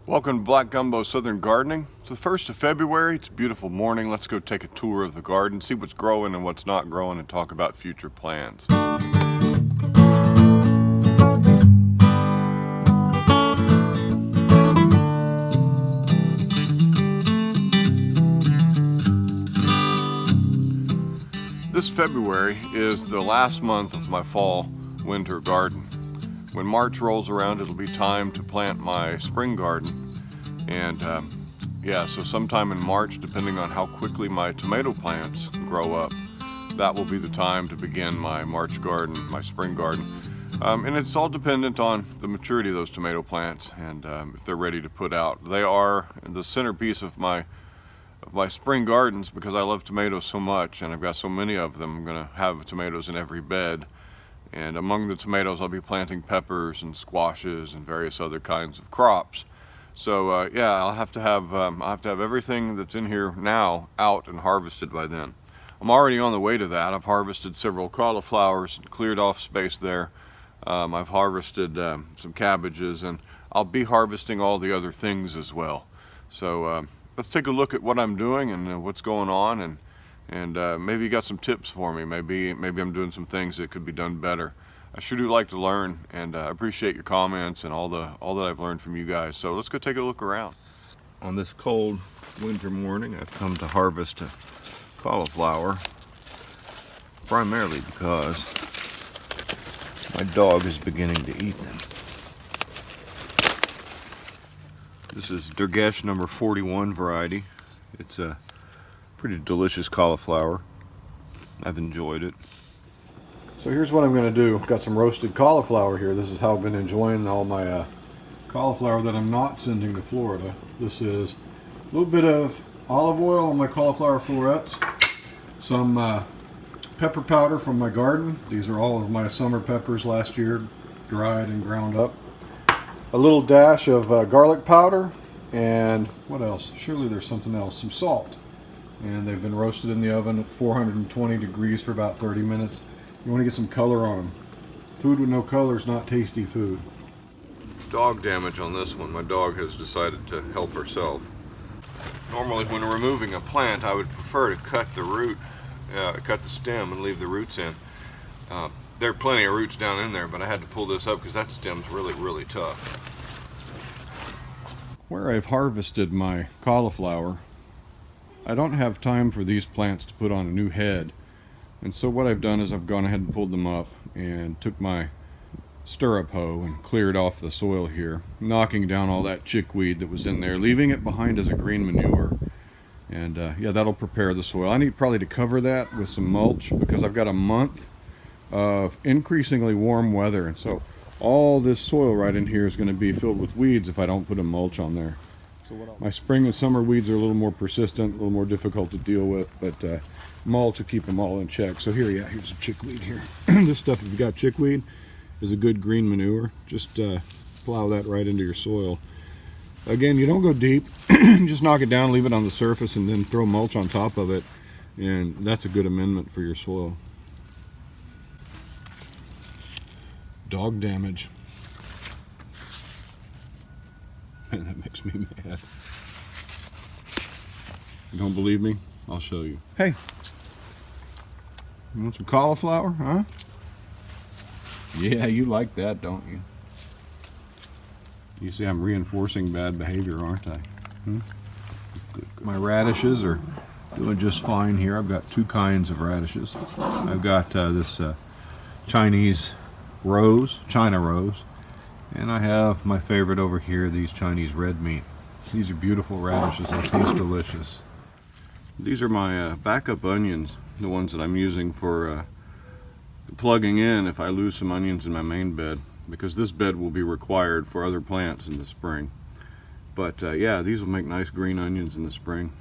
Welcome to Black Gumbo Southern Gardening. It's the 1st of February. It's a beautiful morning. Let's go take a tour of the garden, see what's growing and what's not growing, and talk about future plans. This February is the last month of my fall-winter garden. When March rolls around, it'll be time to plant my spring garden. And so sometime in March, depending on how quickly my tomato plants grow up, that will be the time to begin my March garden, my spring garden. And it's all dependent on the maturity of those tomato plants and if they're ready to put out. They are the centerpiece of my spring gardens because I love tomatoes so much and I've got so many of them. I'm going to have tomatoes in every bed. And among the tomatoes, I'll be planting peppers and squashes and various other kinds of crops. So I'll have to have everything that's in here now out and harvested by then. I'm already on the way to that. I've harvested several cauliflowers and cleared off space there. I've harvested some cabbages, and I'll be harvesting all the other things as well. So let's take a look at what I'm doing and what's going on, and maybe you got some tips for me. Maybe I'm doing some things that could be done better. I sure do like to learn, and I appreciate your comments and all that I've learned from you guys. So let's go take a look around. On this cold winter morning, I've come to harvest a cauliflower, primarily because my dog is beginning to eat them. This is Durgesh number 41 variety. It's a pretty delicious cauliflower. I've enjoyed it. So here's what I'm going to do. I've got some roasted cauliflower here. This is how I've been enjoying all my cauliflower that I'm not sending to Florida. This is a little bit of olive oil on my cauliflower florets, some pepper powder from my garden. These are all of my summer peppers last year, dried and ground up. A little dash of garlic powder, and what else? Surely there's something else. Some salt. And they've been roasted in the oven at 420 degrees for about 30 minutes. You want to get some color on them. Food with no color is not tasty food. Dog damage on this one. My dog has decided to help herself. Normally when removing a plant, I would prefer to cut the stem and leave the roots in. There are plenty of roots down in there, but I had to pull this up because that stem's really, really tough. Where I've harvested my cauliflower, I don't have time for these plants to put on a new head. And so what I've done is I've gone ahead and pulled them up and took my stirrup hoe and cleared off the soil here, knocking down all that chickweed that was in there, leaving it behind as a green manure. And that'll prepare the soil. I need probably to cover that with some mulch because I've got a month of increasingly warm weather, and so all this soil right in here is going to be filled with weeds if I don't put a mulch on there. My spring and summer weeds are a little more persistent, a little more difficult to deal with, but mulch will keep them all in check. So here's some chickweed here. This stuff, if you got chickweed, is a good green manure. Just plow that right into your soil. Again, you don't go deep. Just knock it down, leave it on the surface, and then throw mulch on top of it, and that's a good amendment for your soil. Dog damage. Man, that makes me mad. You don't believe me? I'll show you. Hey, you want some cauliflower, huh? Yeah, you like that, don't you? You see I'm reinforcing bad behavior, aren't I? Good. My radishes are doing just fine here. I've got two kinds of radishes. I've got this Chinese rose, China rose, and I have my favorite over here, these Chinese red meat. These are beautiful radishes. They taste delicious. These are my backup onions, the ones that I'm using for plugging in if I lose some onions in my main bed, because this bed will be required for other plants in the spring. But these will make nice green onions in the spring.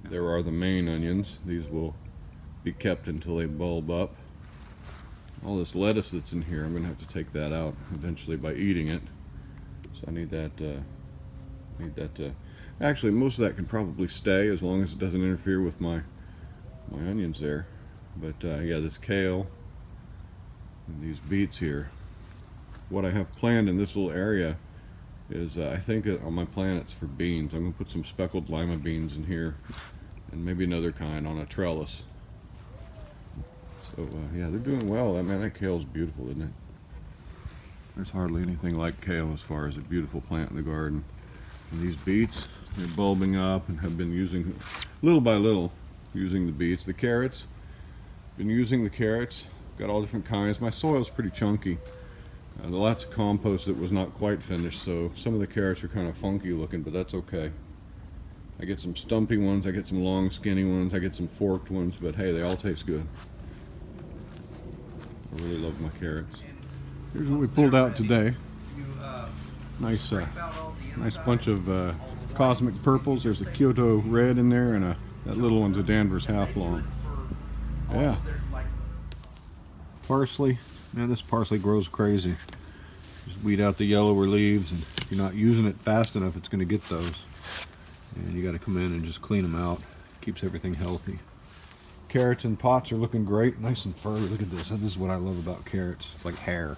There are the main onions. These will be kept until they bulb up. All this lettuce that's in here, I'm going to have to take that out eventually by eating it. So I need that actually, most of that can probably stay as long as it doesn't interfere with my onions there. But this kale and these beets here. What I have planned in this little area is I think on my plant it's for beans. I'm going to put some speckled lima beans in here and maybe another kind on a trellis. So yeah, they're doing well. Man, that kale's beautiful, isn't it? There's hardly anything like kale as far as a beautiful plant in the garden. And these beets, they're bulbing up and have been using, little by little, using the beets. The carrots, been using the carrots. Got all different kinds. My soil's pretty chunky. Lots of compost that was not quite finished, so some of the carrots are kind of funky looking, but that's okay. I get some stumpy ones, I get some long skinny ones, I get some forked ones, but hey, they all taste good. I really love my carrots. Here's what we pulled out today. Nice nice bunch of cosmic purples. There's a Kyoto red in there, and that little one's a Danvers half long. Yeah. Parsley. Man, this parsley grows crazy. Just weed out the yellower leaves, and if you're not using it fast enough, it's going to get those. And you got to come in and just clean them out. Keeps everything healthy. Carrots in pots are looking great, nice and furry. Look at this. This is what I love about carrots. It's like hair.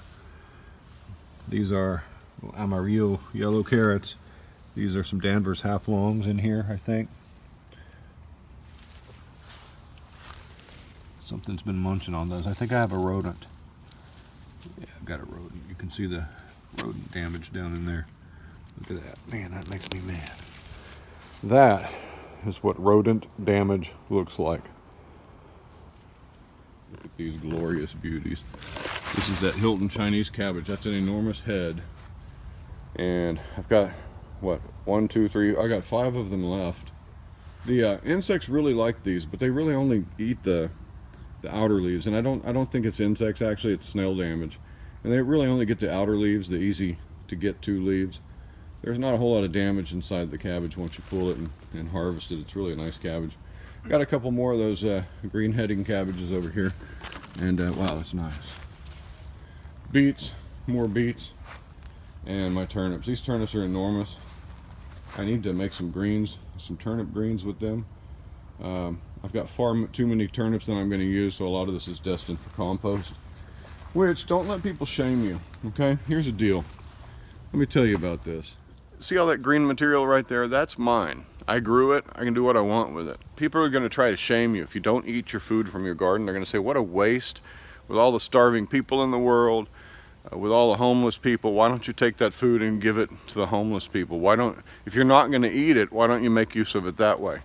These are amarillo yellow carrots. These are some Danvers half longs in here, I think. Something's been munching on those. I think I have a rodent. Yeah, I've got a rodent. You can see the rodent damage down in there. Look at that. Man, that makes me mad. That is what rodent damage looks like. Look at these glorious beauties. This is that Hilton Chinese cabbage. That's an enormous head. And I've got, what, 1, 2, 3, I got 5 of them left. The insects really like these, but they really only eat the outer leaves, and I don't think it's insects, actually it's snail damage, and they really only get the outer leaves, the easy to get to leaves. There's not a whole lot of damage inside the cabbage once you pull it and harvest it. It's really a nice cabbage. Got a couple more of those green heading cabbages over here, and wow, that's nice. Beets, more beets, and my turnips. These turnips are enormous. I need to make some greens, some turnip greens with them. I've got far too many turnips that I'm going to use, so a lot of this is destined for compost. Which, don't let people shame you, okay? Here's the deal. Let me tell you about this. See all that green material right there? That's mine. I grew it. I can do what I want with it. People are going to try to shame you. If you don't eat your food from your garden, they're going to say, what a waste. With all the starving people in the world, with all the homeless people, why don't you take that food and give it to the homeless people? If you're not going to eat it, why don't you make use of it that way?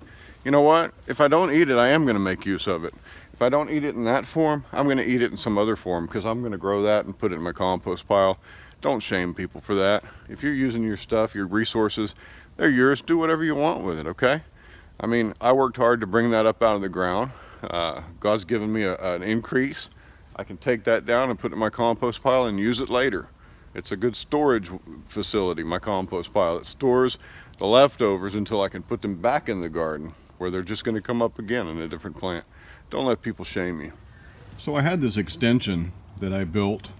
You know what? If I don't eat it, I am going to make use of it. If I don't eat it in that form, I'm going to eat it in some other form, because I'm going to grow that and put it in my compost pile. Don't shame people for that. If you're using your stuff, your resources, they're yours. Do whatever you want with it, okay? I mean, I worked hard to bring that up out of the ground. God's given me an increase. I can take that down and put it in my compost pile and use it later. It's a good storage facility, my compost pile. It stores the leftovers until I can put them back in the garden, where they're just going to come up again in a different plant. Don't let people shame you. So I had this extension that I built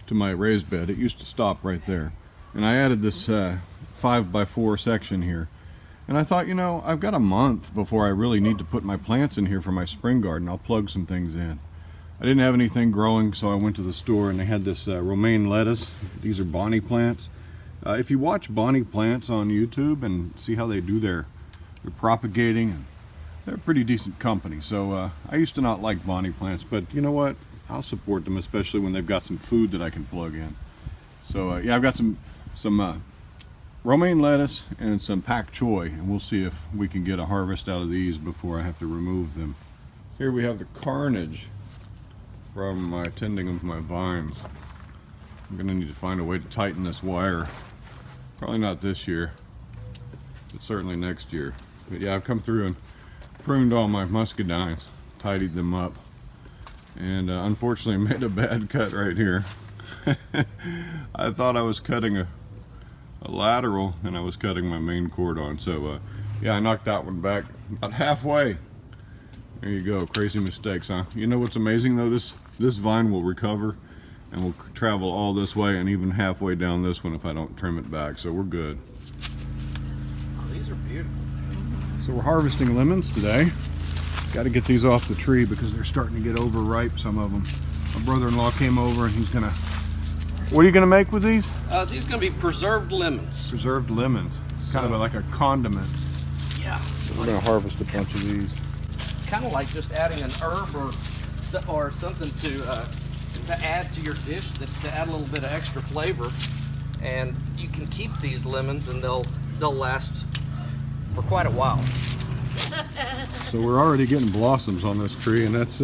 to my raised bed. It used to stop right there. And I added this 5x4 section here. And I thought, you know, I've got a month before I really need to put my plants in here for my spring garden. I'll plug some things in. I didn't have anything growing, so I went to the store and they had this romaine lettuce. These are Bonnie plants. If you watch Bonnie plants on YouTube and see how they do they're propagating, and they're a pretty decent company. So I used to not like Bonnie plants, but you know what? I'll support them, especially when they've got some food that I can plug in. So yeah, I've got some romaine lettuce and some pak choi, and we'll see if we can get a harvest out of these before I have to remove them. Here we have the carnage from my tending of my vines. I'm gonna need to find a way to tighten this wire. Probably not this year, but certainly next year. But yeah, I've come through and pruned all my muscadines, tidied them up, and unfortunately made a bad cut right here. I thought I was cutting a lateral, and I was cutting my main cord on. So yeah, I knocked that one back about halfway. There you go, crazy mistakes, huh? You know what's amazing though? This vine will recover and will travel all this way and even halfway down this one if I don't trim it back, so we're good. Oh, these are beautiful. So we're harvesting lemons today. Got to get these off the tree because they're starting to get overripe, some of them. My brother-in-law came over and he's gonna What are you gonna make with these? These are gonna be preserved lemons. Preserved lemons. Kind of like a condiment. Yeah. We're gonna harvest a bunch of these. Kind of like just adding an herb or something to add to your dish, to add a little bit of extra flavor. And you can keep these lemons and they'll last for quite a while. So we're already getting blossoms on this tree, and that's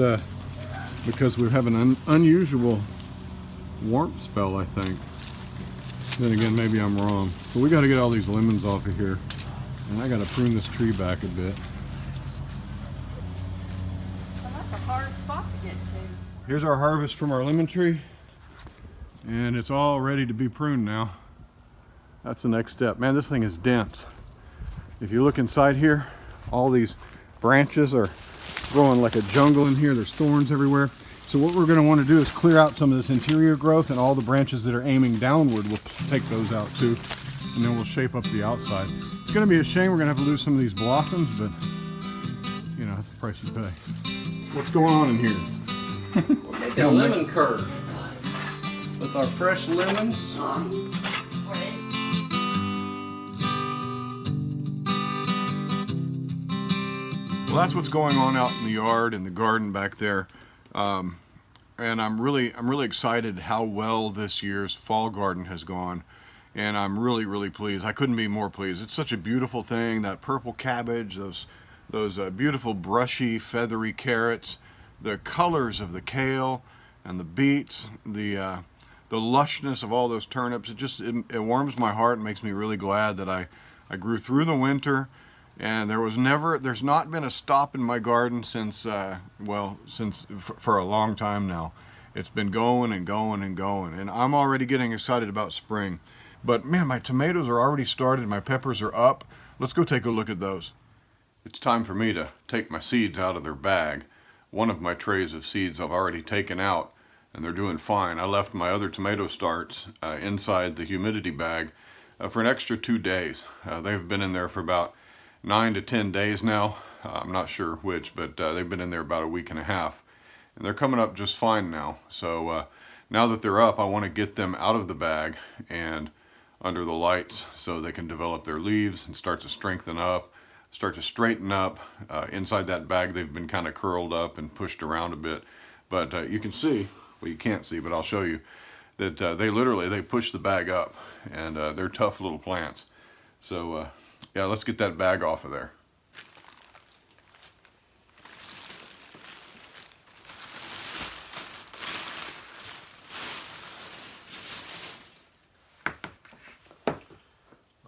because we're having an unusual warmth spell, I think. Then again, maybe I'm wrong. But we got to get all these lemons off of here, and I got to prune this tree back a bit. Well, that's a hard spot to get to. Here's our harvest from our lemon tree, and it's all ready to be pruned now. That's the next step. Man, this thing is dense. If you look inside here, all these branches are growing like a jungle in here. There's thorns everywhere. So what we're going to want to do is clear out some of this interior growth, and all the branches that are aiming downward, we'll take those out too, and then we'll shape up the outside. It's going to be a shame we're going to have to lose some of these blossoms, but you know, that's the price you pay. What's going on in here? We're making a lemon curd with our fresh lemons. Well, that's what's going on out in the yard, in the garden back there. And I'm really excited how well this year's fall garden has gone, and I'm really pleased. I couldn't be more pleased. It's such a beautiful thing. That purple cabbage, those beautiful brushy feathery carrots, the colors of the kale and the beets, the lushness of all those turnips. It warms my heart and makes me really glad that I grew through the winter. And there's not been a stop in my garden since for a long time now. It's been going and going and going, and I'm already getting excited about spring. But man, my tomatoes are already started, my peppers are up. Let's go take a look at those. It's time for me to take my seeds out of their bag. One of my trays of seeds I've already taken out, and they're doing fine. I left my other tomato starts inside the humidity bag for an extra 2 days. They've been in there for about 9 to 10 days now. I'm not sure which, but they've been in there about a week and a half, and they're coming up just fine now. So now that they're up, I want to get them out of the bag and under the lights so they can develop their leaves and start to strengthen up, start to straighten up. Inside that bag, they've been kind of curled up and pushed around a bit, but you can see, well, you can't see, but I'll show you that they push the bag up, and they're tough little plants. So yeah, let's get that bag off of there.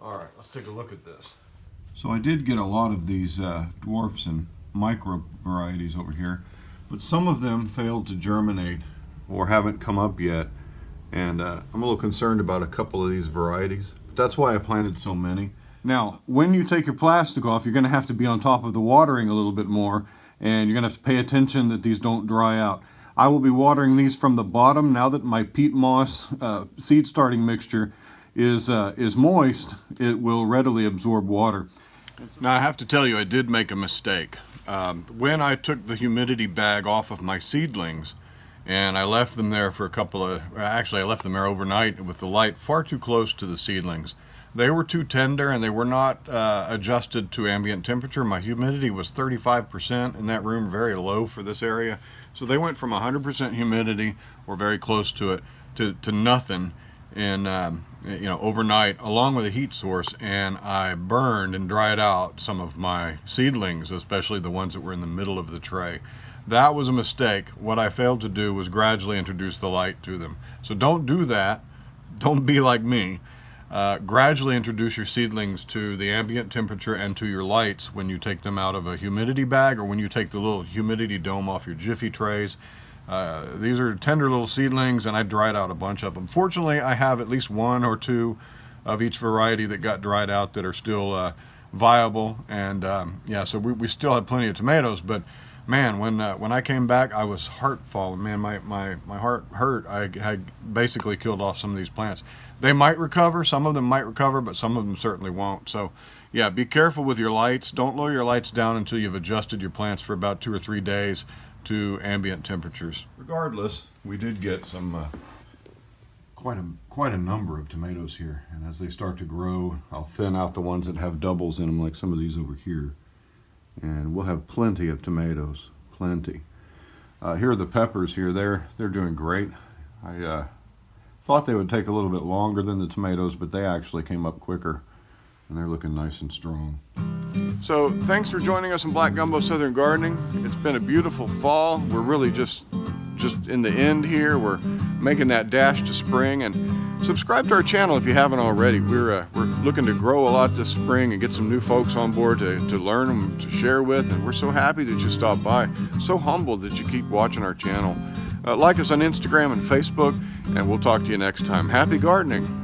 All right, let's take a look at this. So I did get a lot of these dwarfs and micro varieties over here, but some of them failed to germinate or haven't come up yet, and I'm a little concerned about a couple of these varieties. But that's why I planted so many. Now, when you take your plastic off, you're going to have to be on top of the watering a little bit more, and you're going to have to pay attention that these don't dry out. I will be watering these from the bottom. Now that my peat moss seed starting mixture is moist, it will readily absorb water. Now, I have to tell you, I did make a mistake. When I took the humidity bag off of my seedlings, and I left them there for actually I left them there overnight with the light far too close to the seedlings. They were too tender, and they were not adjusted to ambient temperature. My humidity was 35% in that room, very low for this area. So they went from 100% humidity, or very close to it, to nothing in overnight, along with a heat source. And I burned and dried out some of my seedlings, especially the ones that were in the middle of the tray. That was a mistake. What I failed to do was gradually introduce the light to them. So don't do that. Don't be like me. Gradually introduce your seedlings to the ambient temperature and to your lights when you take them out of a humidity bag, or when you take the little humidity dome off your Jiffy trays. These are tender little seedlings, and I dried out a bunch of them. Fortunately, I have at least 1 or 2 of each variety that got dried out that are still viable, and yeah, so we still had plenty of tomatoes. But man, when I came back, I was heartful. Man, my heart hurt. I basically killed off some of these plants. They might recover, some of them might recover, but some of them certainly won't. So yeah, be careful with your lights. Don't lower your lights down until you've adjusted your plants for about 2 or 3 days to ambient temperatures. Regardless, we did get some quite a number of tomatoes here, and as they start to grow, I'll thin out the ones that have doubles in them, like some of these over here, and we'll have plenty of tomatoes, plenty. Here are the peppers here. They're doing great. I thought they would take a little bit longer than the tomatoes, but they actually came up quicker, and they're looking nice and strong. So thanks for joining us in Black Gumbo Southern Gardening. It's been a beautiful fall. We're really just in the end here. We're making that dash to spring, and subscribe to our channel if you haven't already. We're looking to grow a lot this spring and get some new folks on board to learn and to share with, and we're so happy that you stopped by. So humbled that you keep watching our channel. Like us on Instagram and Facebook, and we'll talk to you next time. Happy gardening!